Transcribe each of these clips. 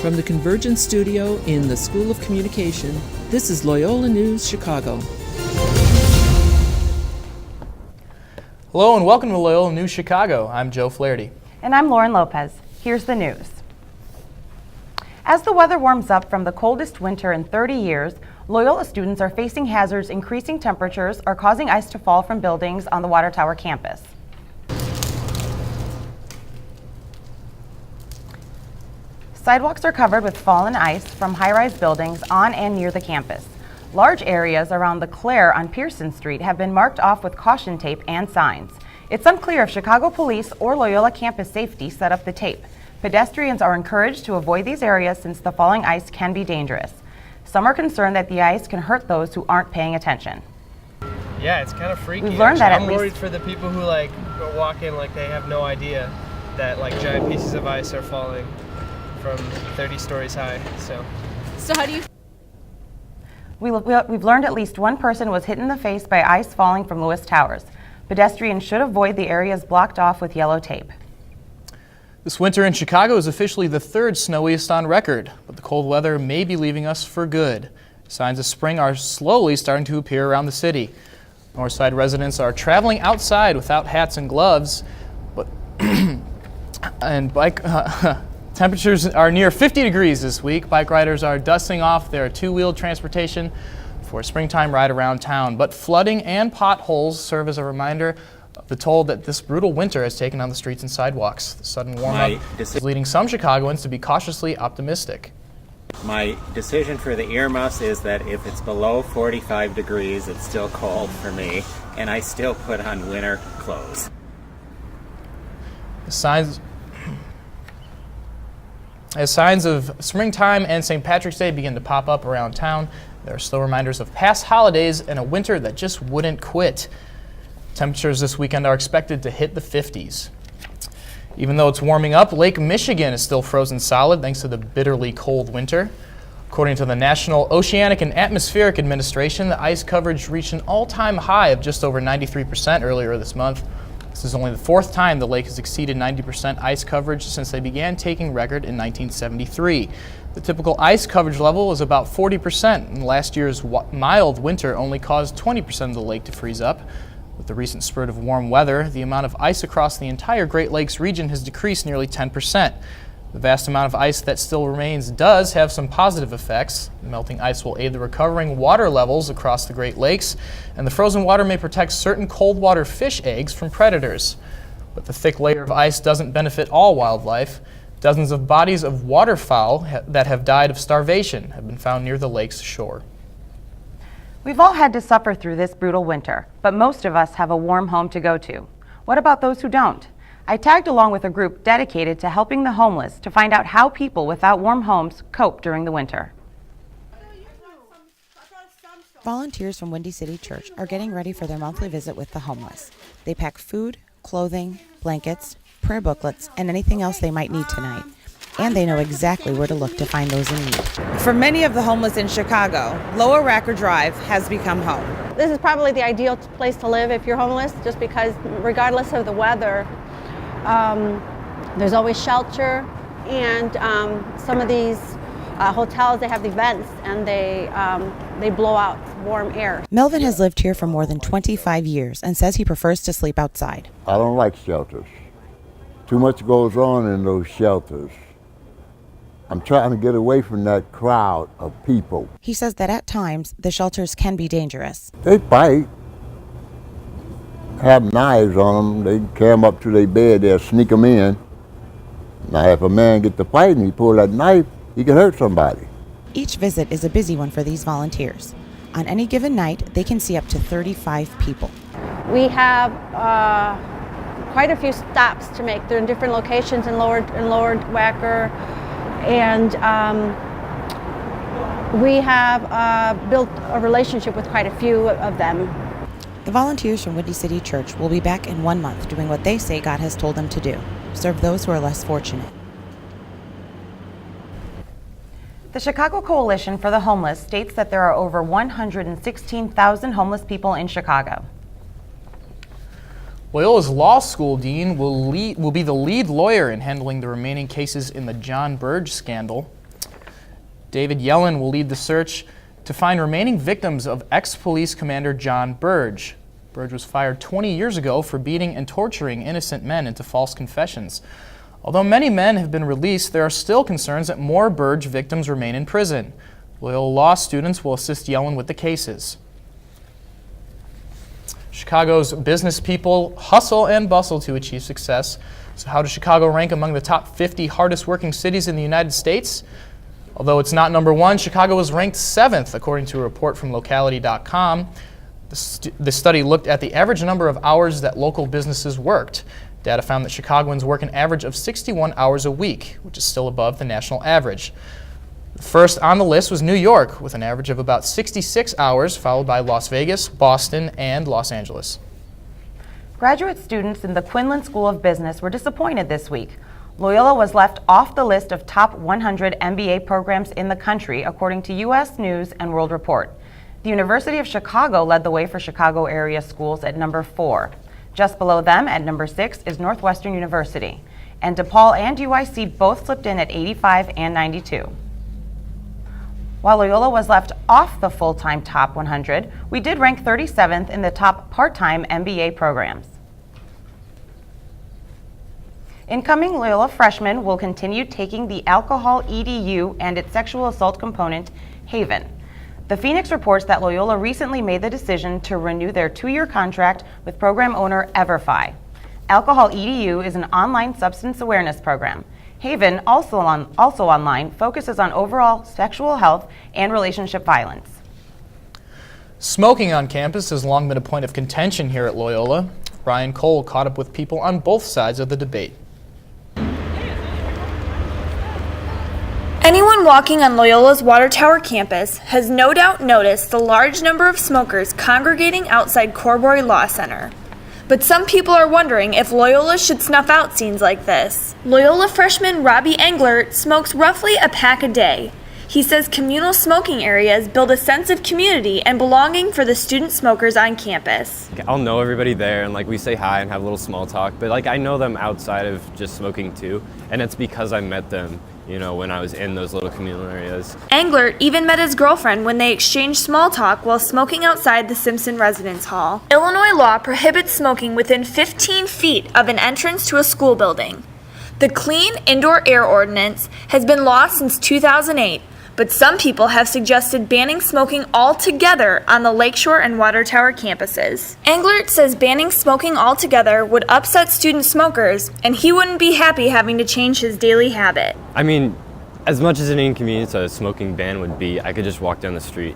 From the Convergence Studio in the School of Communication, this is Loyola News Chicago. Hello and welcome to Loyola News Chicago. I'm Joe Flaherty. And I'm Lauren Lopez. Here's the news. As the weather warms up from the coldest winter in 30 years, Loyola students are facing hazards increasing temperatures are causing ice to fall from buildings on the Water Tower campus. Sidewalks are covered with fallen ice from high-rise buildings on and near the campus. Large areas around the Clare on Pearson Street have been marked off with caution tape and signs. It's unclear if Chicago Police or Loyola Campus Safety set up the tape. Pedestrians are encouraged to avoid these areas since the falling ice can be dangerous. Some are concerned that the ice can hurt those who aren't paying attention. Yeah, it's kind of freaky. We've learned that I'm worried for the people who walk in like they have no idea that giant pieces of ice are falling from 30 stories high. So how do you? We've learned at least one person was hit in the face by ice falling from Lewis Towers. Pedestrians should avoid the areas blocked off with yellow tape. This winter in Chicago is officially the third snowiest on record, but the cold weather may be leaving us for good. Signs of spring are slowly starting to appear around the city. Northside residents are traveling outside without hats and gloves, but temperatures are near 50 degrees this week. Bike riders are dusting off their two-wheeled transportation for a springtime ride around town, but flooding and potholes serve as a reminder of the toll that this brutal winter has taken on the streets and sidewalks. The sudden warm-up is leading some Chicagoans to be cautiously optimistic. My decision for the earmuffs is that if it's below 45 degrees, it's still cold for me, and I still put on winter clothes. As signs of springtime and St. Patrick's Day begin to pop up around town, there are still reminders of past holidays and a winter that just wouldn't quit. Temperatures this weekend are expected to hit the 50s. Even though it's warming up, Lake Michigan is still frozen solid thanks to the bitterly cold winter. According to the National Oceanic and Atmospheric Administration, the ice coverage reached an all-time high of just over 93% earlier this month. This is only the fourth time the lake has exceeded 90% ice coverage since they began taking record in 1973. The typical ice coverage level is about 40%, and last year's mild winter only caused 20% of the lake to freeze up. With the recent spurt of warm weather, the amount of ice across the entire Great Lakes region has decreased nearly 10%. The vast amount of ice that still remains does have some positive effects. Melting ice will aid the recovering water levels across the Great Lakes, and the frozen water may protect certain cold water fish eggs from predators. But the thick layer of ice doesn't benefit all wildlife. Dozens of bodies of waterfowl that have died of starvation have been found near the lake's shore. We've all had to suffer through this brutal winter, but most of us have a warm home to go to. What about those who don't? I tagged along with a group dedicated to helping the homeless to find out how people without warm homes cope during the winter. Volunteers from Windy City Church are getting ready for their monthly visit with the homeless. They pack food, clothing, blankets, prayer booklets, and anything else they might need tonight. And they know exactly where to look to find those in need. For many of the homeless in Chicago, Lower Racker Drive has become home. This is probably the ideal place to live if you're homeless, just because regardless of the weather, there's always shelter, and some of these hotels, they have the vents and they blow out warm air. Melvin has lived here for more than 25 years and says he prefers to sleep outside. I don't like shelters. Too much goes on in those shelters. I'm trying to get away from that crowd of people. He says that at times the shelters can be dangerous. They fight, have knives on them. They carry them up to their bed, they'll sneak them in. Now if a man get to fighting, he pull that knife, he can hurt somebody. Each visit is a busy one for these volunteers. On any given night, they can see up to 35 people. We have quite a few stops to make. They're in different locations in Lower Wacker, and we have built a relationship with quite a few of them. The volunteers from Windy City Church will be back in 1 month doing what they say God has told them to do, serve those who are less fortunate. The Chicago Coalition for the Homeless states that there are over 116,000 homeless people in Chicago. Loyola's law school dean will be the lead lawyer in handling the remaining cases in the John Burge scandal. David Yellen will lead the search to find remaining victims of ex-police commander John Burge. Burge was fired 20 years ago for beating and torturing innocent men into false confessions. Although many men have been released, there are still concerns that more Burge victims remain in prison. Loyola law students will assist Yellen with the cases. Chicago's business people hustle and bustle to achieve success. So how does Chicago rank among the top 50 hardest working cities in the United States? Although it's not number one, Chicago was ranked 7th, according to a report from Locality.com. The study looked at the average number of hours that local businesses worked. Data found that Chicagoans work an average of 61 hours a week, which is still above the national average. First on the list was New York, with an average of about 66 hours, followed by Las Vegas, Boston, and Los Angeles. Graduate students in the Quinlan School of Business were disappointed this week. Loyola was left off the list of top 100 MBA programs in the country, according to U.S. News and World Report. The University of Chicago led the way for Chicago area schools at number 4. Just below them at number 6 is Northwestern University. And DePaul and UIC both slipped in at 85 and 92. While Loyola was left off the full-time top 100, we did rank 37th in the top part-time MBA programs. Incoming Loyola freshmen will continue taking the alcohol EDU and its sexual assault component, Haven. The Phoenix reports that Loyola recently made the decision to renew their 2-year contract with program owner EverFi. Alcohol EDU is an online substance awareness program. Haven, also online, focuses on overall sexual health and relationship violence. Smoking on campus has long been a point of contention here at Loyola. Ryan Cole caught up with people on both sides of the debate. Anyone walking on Loyola's Water Tower campus has no doubt noticed the large number of smokers congregating outside Corbury Law Center. But some people are wondering if Loyola should snuff out scenes like this. Loyola freshman Robbie Englert smokes roughly a pack a day. He says communal smoking areas build a sense of community and belonging for the student smokers on campus. I'll know everybody there and we say hi and have a little small talk, but I know them outside of just smoking too, and it's because I met them, when I was in those little communal areas. Englert even met his girlfriend when they exchanged small talk while smoking outside the Simpson Residence Hall. Illinois law prohibits smoking within 15 feet of an entrance to a school building. The Clean Indoor Air Ordinance has been law since 2008, but some people have suggested banning smoking altogether on the Lakeshore and Water Tower campuses. Englert says banning smoking altogether would upset student smokers, and he wouldn't be happy having to change his daily habit. I mean, as much as an inconvenience a smoking ban would be, I could just walk down the street,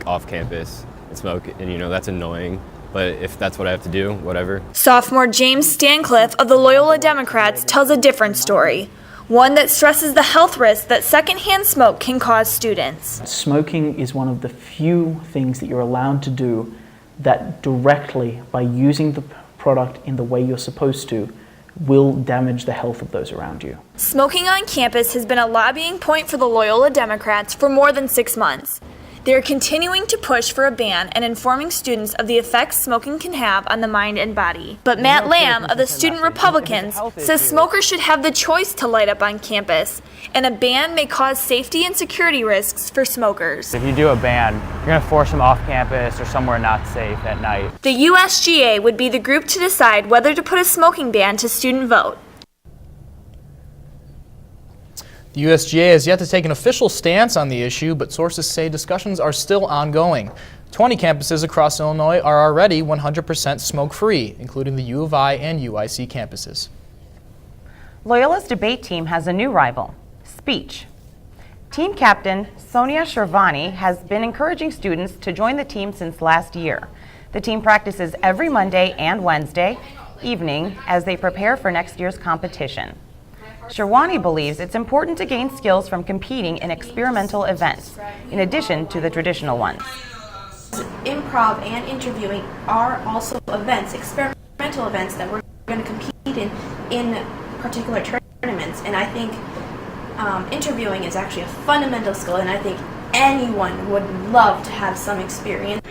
off campus, and smoke, and that's annoying. But if that's what I have to do, whatever. Sophomore James Stancliffe of the Loyola Democrats tells a different story. One that stresses the health risks that secondhand smoke can cause students. Smoking is one of the few things that you're allowed to do that directly, by using the product in the way you're supposed to, will damage the health of those around you. Smoking on campus has been a lobbying point for the Loyola Democrats for more than 6 months. They are continuing to push for a ban and informing students of the effects smoking can have on the mind and body. But Matt Lamb of the Student Republicans says smokers should have the choice to light up on campus, and a ban may cause safety and security risks for smokers. If you do a ban, you're going to force them off campus or somewhere not safe at night. The USGA would be the group to decide whether to put a smoking ban to student vote. The USGA has yet to take an official stance on the issue, but sources say discussions are still ongoing. 20 campuses across Illinois are already 100% smoke-free, including the U of I and UIC campuses. Loyola's debate team has a new rival, speech. Team captain Sonia Sherwani has been encouraging students to join the team since last year. The team practices every Monday and Wednesday evening as they prepare for next year's competition. Sherwani believes it's important to gain skills from competing in experimental events, in addition to the traditional ones. Improv and interviewing are also events, experimental events that we're going to compete in particular tournaments. And I think interviewing is actually a fundamental skill, and I think anyone would love to have some experience.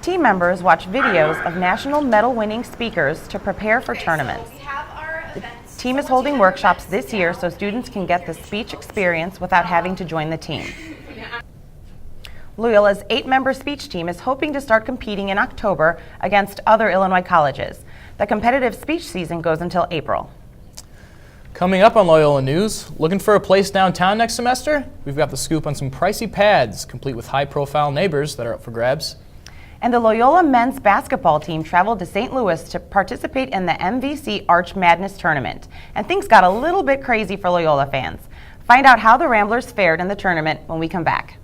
Team members watch videos of national medal-winning speakers to prepare for tournaments. team is holding workshops this year so students can get the speech experience without having to join the team. Loyola's 8-member speech team is hoping to start competing in October against other Illinois colleges. The competitive speech season goes until April. Coming up on Loyola News, looking for a place downtown next semester? We've got the scoop on some pricey pads, complete with high-profile neighbors that are up for grabs. And the Loyola men's basketball team traveled to St. Louis to participate in the MVC Arch Madness tournament. And things got a little bit crazy for Loyola fans. Find out how the Ramblers fared in the tournament when we come back.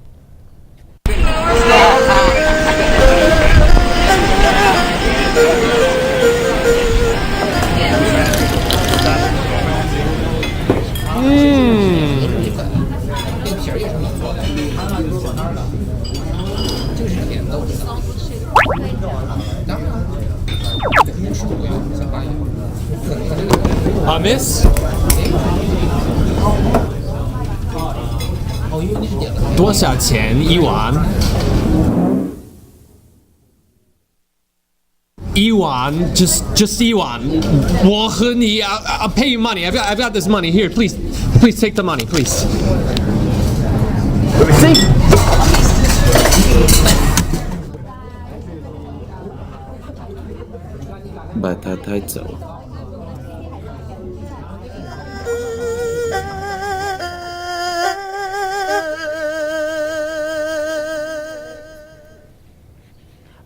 Miss? 多少钱一碗？一碗 just 一碗。我和你 I'll pay you money. I've got this money here. Please take the money, please. See? 把他带走。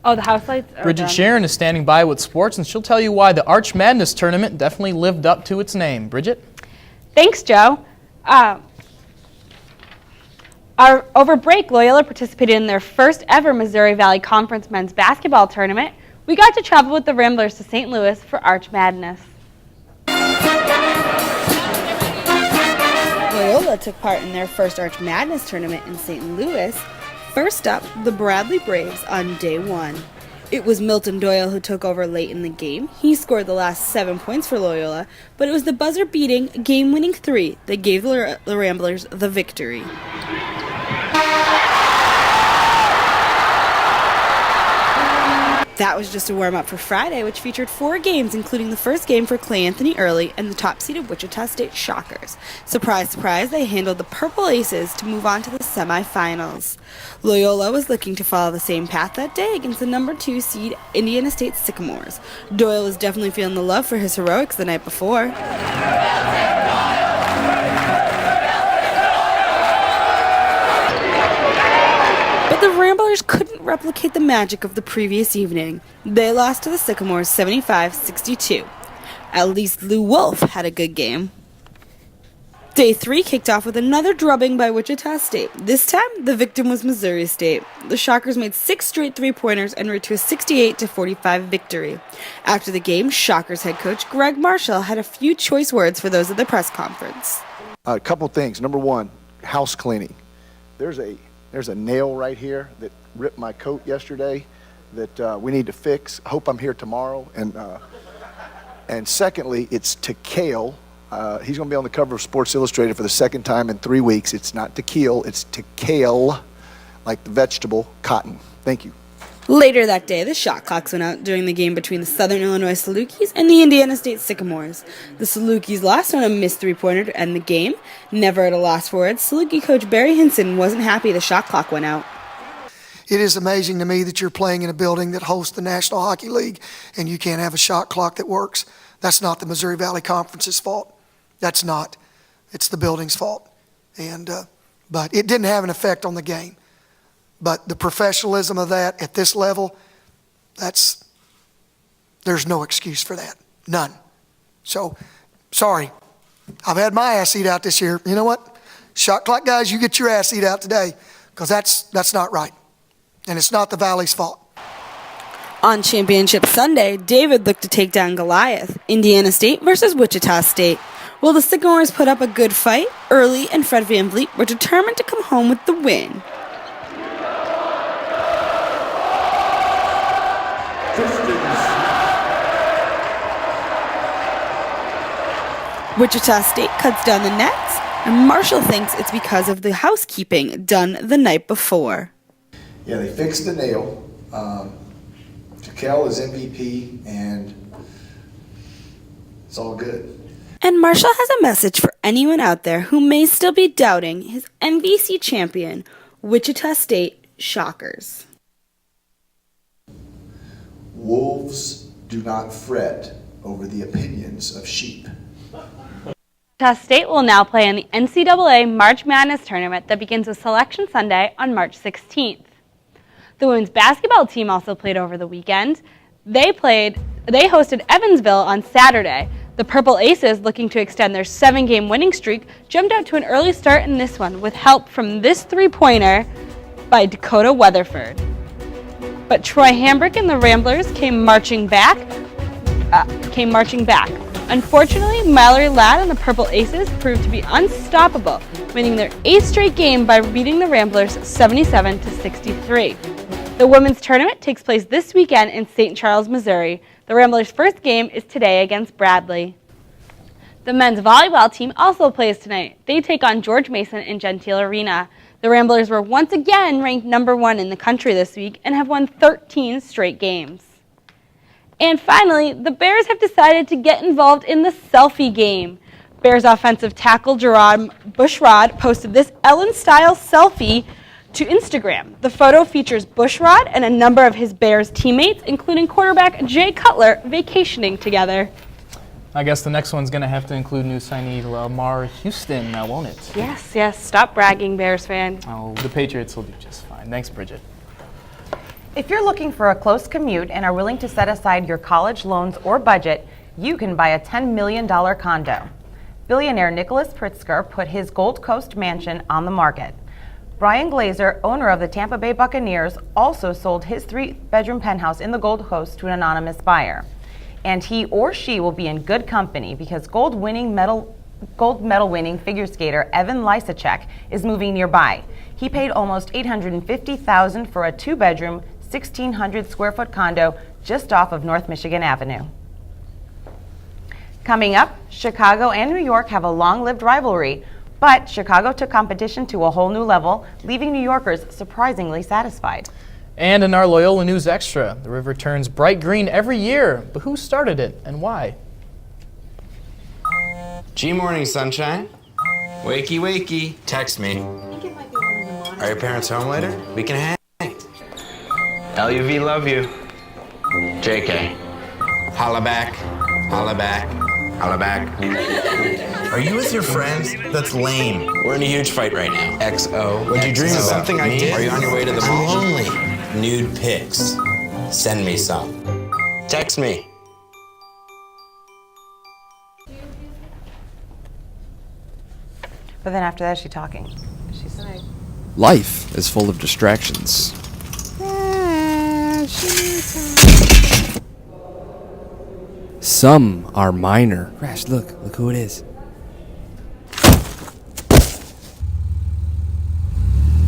Oh, the house lights are Bridget done. Sharon is standing by with sports, and she'll tell you why the Arch Madness tournament definitely lived up to its name. Bridget? Thanks, Joe. Over break, Loyola participated in their first ever Missouri Valley Conference men's basketball tournament. We got to travel with the Ramblers to St. Louis for Arch Madness. Loyola took part in their first Arch Madness tournament in St. Louis. First up, the Bradley Braves on day one. It was Milton Doyle who took over late in the game. He scored the last 7 points for Loyola, but it was the buzzer-beating, game-winning 3 that gave the Ramblers the victory. That was just a warm-up for Friday, which featured 4 games, including the first game for Clay Anthony Early and the top-seeded Wichita State Shockers. Surprise, surprise, they handled the Purple Aces to move on to the semifinals. Loyola was looking to follow the same path that day against the number 2 seed Indiana State Sycamores. Doyle was definitely feeling the love for his heroics the night before. The Ramblers couldn't replicate the magic of the previous evening. They lost to the Sycamores 75-62. At least Lou Wolf had a good game. Day 3 kicked off with another drubbing by Wichita State. This time, the victim was Missouri State. The Shockers made 6 straight three-pointers and route to a 68-45 victory. After the game, Shockers head coach Greg Marshall had a few choice words for those at the press conference. A couple things. Number one, house cleaning. There's a nail right here that ripped my coat yesterday that we need to fix. I hope I'm here tomorrow. And secondly, it's Tequil. He's going to be on the cover of Sports Illustrated for the second time in 3 weeks. It's not Tequil, it's Tequil, like the vegetable, cotton. Thank you. Later that day, the shot clocks went out during the game between the Southern Illinois Salukis and the Indiana State Sycamores. The Salukis lost on a missed three-pointer to end the game. Never at a loss for words, Saluki coach Barry Hinson wasn't happy the shot clock went out. It is amazing to me that you're playing in a building that hosts the National Hockey League and you can't have a shot clock that works. That's not the Missouri Valley Conference's fault. That's not. It's the building's fault. But it didn't have an effect on the game. But the professionalism of that at this level, there's no excuse for that. None. So, sorry. I've had my ass eat out this year. You know what? Shot clock guys, you get your ass eat out today because that's not right. And it's not the Valley's fault. On Championship Sunday, David looked to take down Goliath. Indiana State versus Wichita State. Will the Sycamores put up a good fight? Early and Fred Van Vliet were determined to come home with the win. Wichita State cuts down the nets, and Marshall thinks it's because of the housekeeping done the night before. Yeah, they fixed the nail. Tequil is MVP, and it's all good. And Marshall has a message for anyone out there who may still be doubting his MVC champion, Wichita State Shockers. Wolves do not fret over the opinions of sheep. Wichita State will now play in the NCAA March Madness tournament that begins with Selection Sunday on March 16th. The women's basketball team also played over the weekend. They hosted Evansville on Saturday. The Purple Aces, looking to extend their 7-game winning streak, jumped out to an early start in this one with help from this three-pointer by Dakota Weatherford. But Troy Hambrick and the Ramblers came marching back. Unfortunately, Mallory Ladd and the Purple Aces proved to be unstoppable, winning their 8th straight game by beating the Ramblers 77-63. The women's tournament takes place this weekend in St. Charles, Missouri. The Ramblers' first game is today against Bradley. The men's volleyball team also plays tonight. They take on George Mason in Gentile Arena. The Ramblers were once again ranked number 1 in the country this week and have won 13 straight games. And finally, the Bears have decided to get involved in the selfie game. Bears offensive tackle Gerard Bushrod posted this Ellen-style selfie to Instagram. The photo features Bushrod and a number of his Bears teammates, including quarterback Jay Cutler, vacationing together. I guess the next one's going to have to include new signee Lamar Houston now, won't it? Yes, stop bragging, Bears fan. Oh, the Patriots will do just fine. Thanks, Bridget. If you're looking for a close commute and are willing to set aside your college loans or budget, you can buy a $10 million condo. Billionaire Nicholas Pritzker put his Gold Coast mansion on the market. Brian Glazer, owner of the Tampa Bay Buccaneers, also sold his 3-bedroom penthouse in the Gold Coast to an anonymous buyer. And he or she will be in good company because gold medal winning figure skater Evan Lysacek is moving nearby. He paid almost $850,000 for a 2-bedroom, 1,600 square foot condo just off of North Michigan Avenue. Coming up, Chicago and New York have a long-lived rivalry, but Chicago took competition to a whole new level, leaving New Yorkers surprisingly satisfied. And in our Loyola News Extra, the river turns bright green every year, but who started it and why? G-morning, sunshine. Wakey, wakey. Text me. Are your parents home later? We can hang. LUV, love you. JK. Holla back. Holla back. Holla back. Are you with your friends? That's lame. We're in a huge fight right now. XO. What'd you dream about? Something I did. Are you on your way to the mall? I'm lonely. Nude pics. Send me some. Text me. But then after that, she's talking. She's like, life is full of distractions. Some are minor. Crash, look who it is.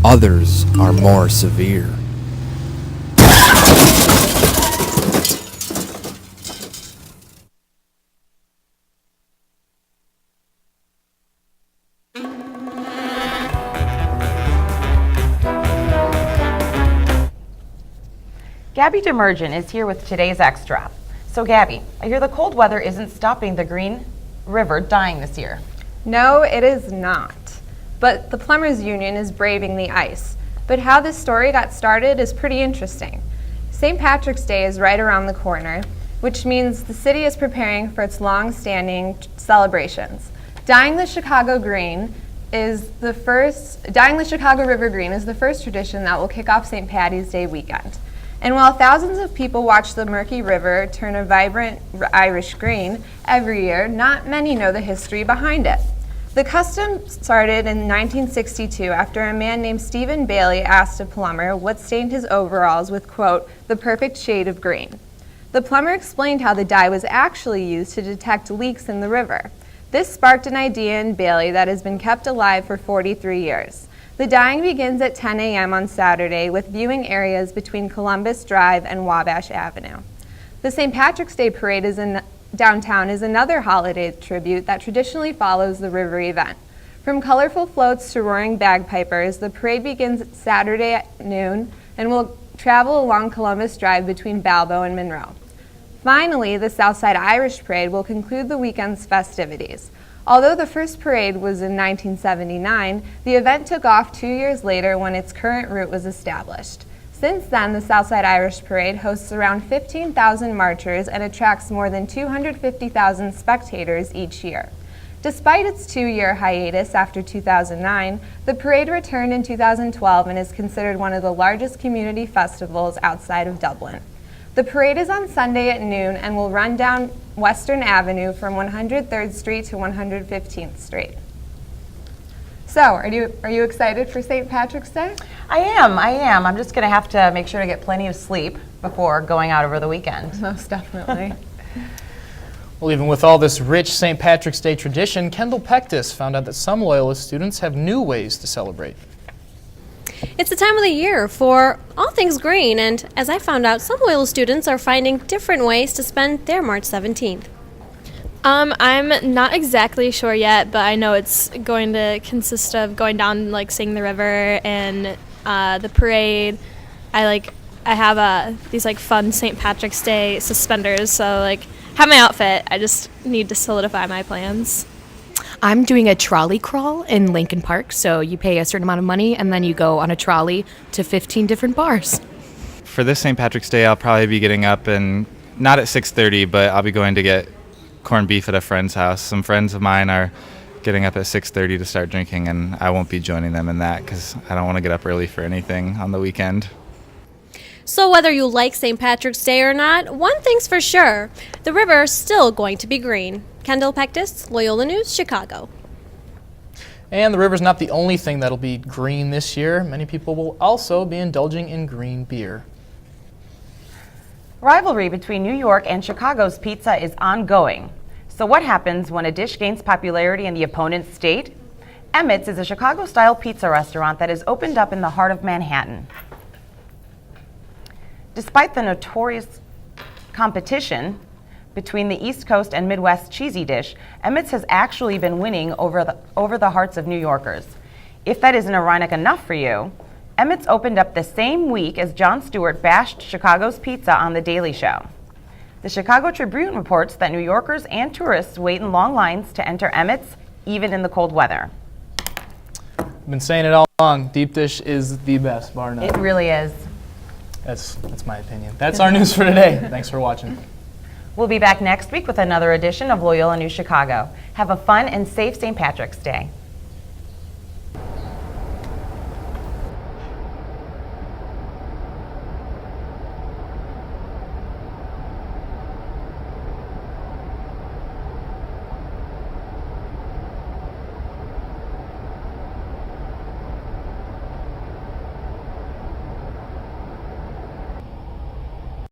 Others are more severe. Gabby Demergen is here with today's Extra. So Gabby, I hear the cold weather isn't stopping the Green River dying this year. No, it is not. But the Plumbers Union is braving the ice. But how this story got started is pretty interesting. St. Patrick's Day is right around the corner, which means the city is preparing for its long-standing celebrations. Dyeing the Chicago River Green is the first tradition that will kick off St. Patty's Day weekend. And while thousands of people watch the murky river turn a vibrant Irish green every year, not many know the history behind it. The custom started in 1962 after a man named Stephen Bailey asked a plumber what stained his overalls with, quote, the perfect shade of green. The plumber explained how the dye was actually used to detect leaks in the river. This sparked an idea in Bailey that has been kept alive for 43 years. The dyeing begins at 10 a.m. on Saturday with viewing areas between Columbus Drive and Wabash Avenue. The St. Patrick's Day Parade downtown is another holiday tribute that traditionally follows the river event. From colorful floats to roaring bagpipers, the parade begins Saturday at noon and will travel along Columbus Drive between Balbo and Monroe. Finally, the Southside Irish Parade will conclude the weekend's festivities. Although the first parade was in 1979, the event took off 2 years later when its current route was established. Since then, the Southside Irish Parade hosts around 15,000 marchers and attracts more than 250,000 spectators each year. Despite its 2-year hiatus after 2009, the parade returned in 2012 and is considered one of the largest community festivals outside of Dublin. The parade is on Sunday at noon and will run down Western Avenue from 103rd Street to 115th Street. So, are you excited for St. Patrick's Day? I am. I'm just going to have to make sure to get plenty of sleep before going out over the weekend. Most definitely. Well, even with all this rich St. Patrick's Day tradition, Kendall Pectus found out that some Loyola students have new ways to celebrate. It's the time of the year for all things green, and as I found out, some Loyola students are finding different ways to spend their March 17th. I'm not exactly sure yet, but I know it's going to consist of going down, like, seeing the river and the parade. I have these, like, fun St. Patrick's Day suspenders, so, like, have my outfit. I just need to solidify my plans. I'm doing a trolley crawl in Lincoln Park, so you pay a certain amount of money and then you go on a trolley to 15 different bars. For this St. Patrick's Day, I'll probably be getting up, and not at 6:30, but I'll be going to get corned beef at a friend's house. Some friends of mine are getting up at 6:30 to start drinking, and I won't be joining them in that because I don't want to get up early for anything on the weekend. So whether you like St. Patrick's Day or not, one thing's for sure, the river's still going to be green. Kendall Pectus, Loyola News, Chicago. And the river's not the only thing that'll be green this year. Many people will also be indulging in green beer. Rivalry between New York and Chicago's pizza is ongoing. So what happens when a dish gains popularity in the opponent's state? Emmett's is a Chicago-style pizza restaurant that is opened up in the heart of Manhattan. Despite the notorious competition between the East Coast and Midwest cheesy dish, Emmett's has actually been winning over the hearts of New Yorkers. If that isn't ironic enough for you, Emmett's opened up the same week as Jon Stewart bashed Chicago's pizza on The Daily Show. The Chicago Tribune reports that New Yorkers and tourists wait in long lines to enter Emmett's, even in the cold weather. I've been saying it all along, deep dish is the best, bar none. It really is. That's my opinion. That's our news for today. Thanks for watching. We'll be back next week with another edition of Loyola News Chicago. Have a fun and safe St. Patrick's Day.